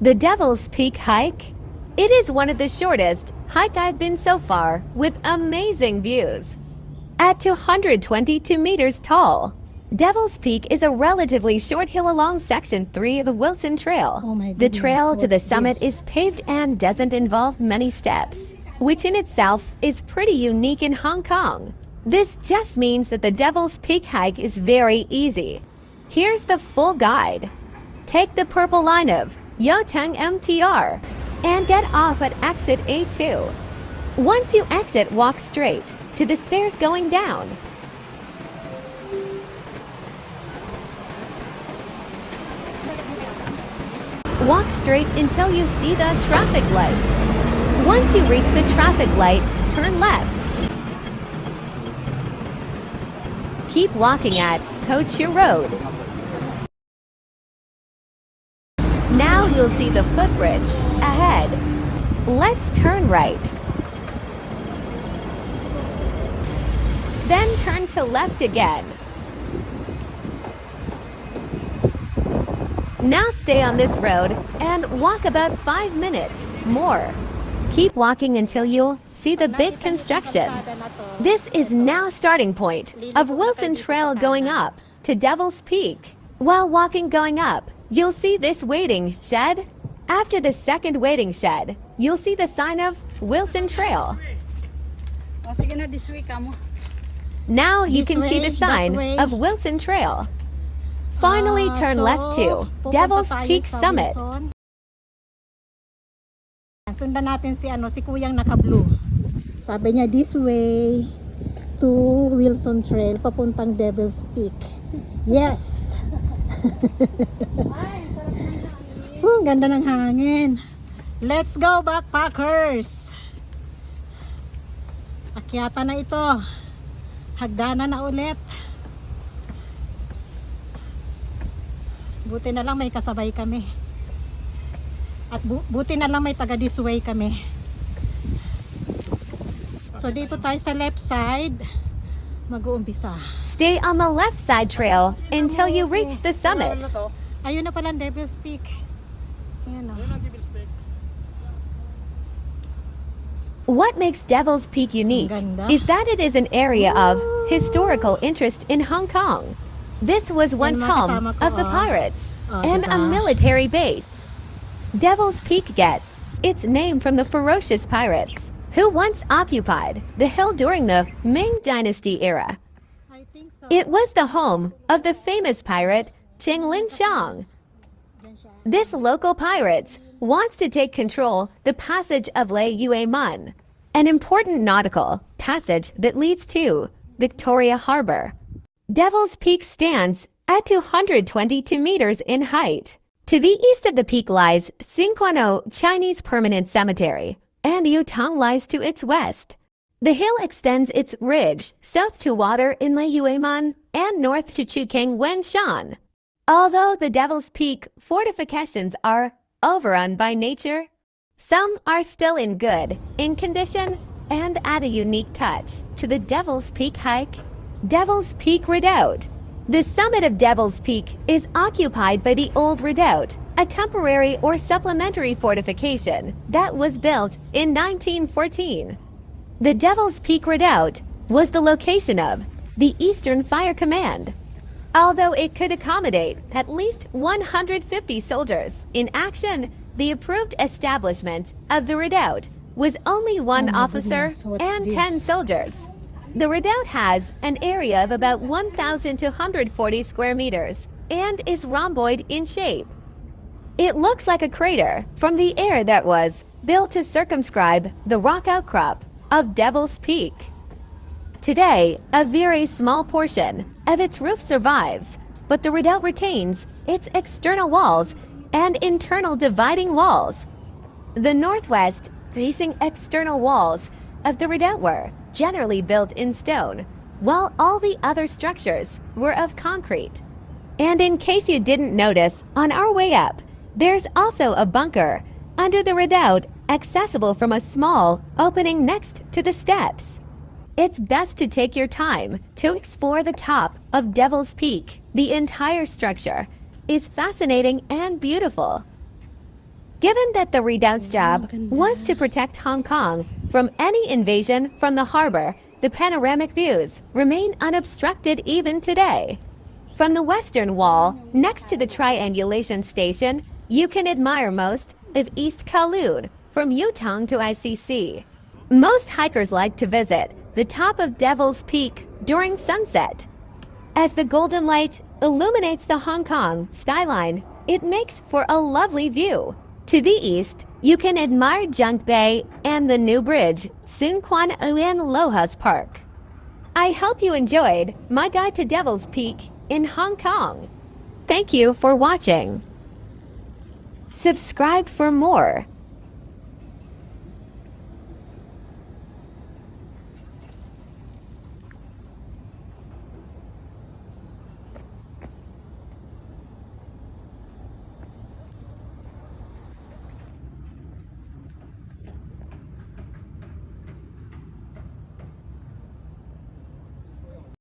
The Devil's Peak hike? It is one of the shortest hike I've been so far, with amazing views. At 222 meters tall, Devil's Peak is a relatively short hill along Section 3 of the Wilson Trail. Oh my The goodness, trail to the what's summit this? is paved and doesn't involve many steps, which in itself is pretty unique in Hong Kong. This just means that the Devil's Peak hike is very easy. Here's the full guide. Take the purple line of Yoteng MTR and get off at exit A2. Once you exit, walk straight to the stairs going down. Walk straight until you see the traffic light. Once you reach the traffic light, turn left. Keep walking at Cochiu Road. Now you'll see the footbridge ahead. Let's turn right. Then turn to left again. Now stay on this road and walk about 5 minutes more. Keep walking until you'll see the big construction. This is now starting point of Wilson Trail going up to Devil's Peak. While walking going up, you'll see this waiting shed. After the second waiting shed, you'll see the sign of Wilson Trail. O, sige na, this way ka mo. Now you This can see way, the sign that way. of Wilson Trail. Finally, turn left to pupunta Devil's tayo Peak sa Summit. Wilson. Sundan natin si Kuyang naka-blue. Sabi niya, this way to Wilson Trail, papuntang Devil's Peak. Yes! Ang ganda ng hangin. Let's go, backpackers! Akyata na ito. Hagdanan na ulit. Buti na lang may kasabay kami. At buti na lang may taga this way kami. So dito tayo sa left side, mag-uumpisa. Stay on the left side trail until you reach the summit. Ayun na pala ang Devil's Peak. Ayan o. What makes Devil's Peak unique Ang ganda. is that it is an area of historical interest in Hong Kong. This was once mga home kasama ko, of the oh. pirates Oh, and a diba? military base. Devil's Peak gets its name from the ferocious pirates who once occupied the hill during the Ming Dynasty era. I think so. It was the home of the famous pirate Cheng Lin Xiang. This local pirates wants to take control the passage of Lei Yue Mun, an important nautical passage that leads to Victoria Harbor. Devil's Peak stands at 222 meters in height. To the east of the peak lies Xinquano Chinese Permanent Cemetery, and Yutong lies to its west. The hill extends its ridge south to water in Lei Yue Mun and north to Chukeng Wenshan. Although the Devil's Peak fortifications are overrun by nature, some are still in good condition and add a unique touch to the Devil's Peak hike. Devil's Peak Redoubt. The summit of Devil's Peak is occupied by the Old Redoubt, a temporary or supplementary fortification that was built in 1914. The Devil's Peak Redoubt was the location of the Eastern Fire Command. Although it could accommodate at least 150 soldiers in action, the approved establishment of the redoubt was only one Oh my officer goodness, what's and this? 10 soldiers. The redoubt has an area of about 1,240 square meters and is rhomboid in shape. It looks like a crater from the air that was built to circumscribe the rock outcrop of Devil's Peak. Today, a very small portion of its roof survives, but the redoubt retains its external walls and internal dividing walls. The northwest facing external walls of the redoubt were generally built in stone, while all the other structures were of concrete. And in case you didn't notice, on our way up, there's also a bunker under the redoubt accessible from a small opening next to the steps. It's best to take your time to explore the top of Devil's Peak. The entire structure is fascinating and beautiful. Given that the Redoubt's job was to protect Hong Kong from any invasion from the harbor, the panoramic views remain unobstructed even today. From the western wall, next to the triangulation station, you can admire most of East Kowloon from Yutong to ICC. Most hikers like to visit the top of Devil's Peak during sunset. As the golden light illuminates the Hong Kong skyline, it makes for a lovely view. To the east, you can admire Junk Bay and the new bridge, Sun Quan Uyen Lohas Park. I hope you enjoyed my guide to Devil's Peak in Hong Kong. Thank you for watching. Subscribe for more.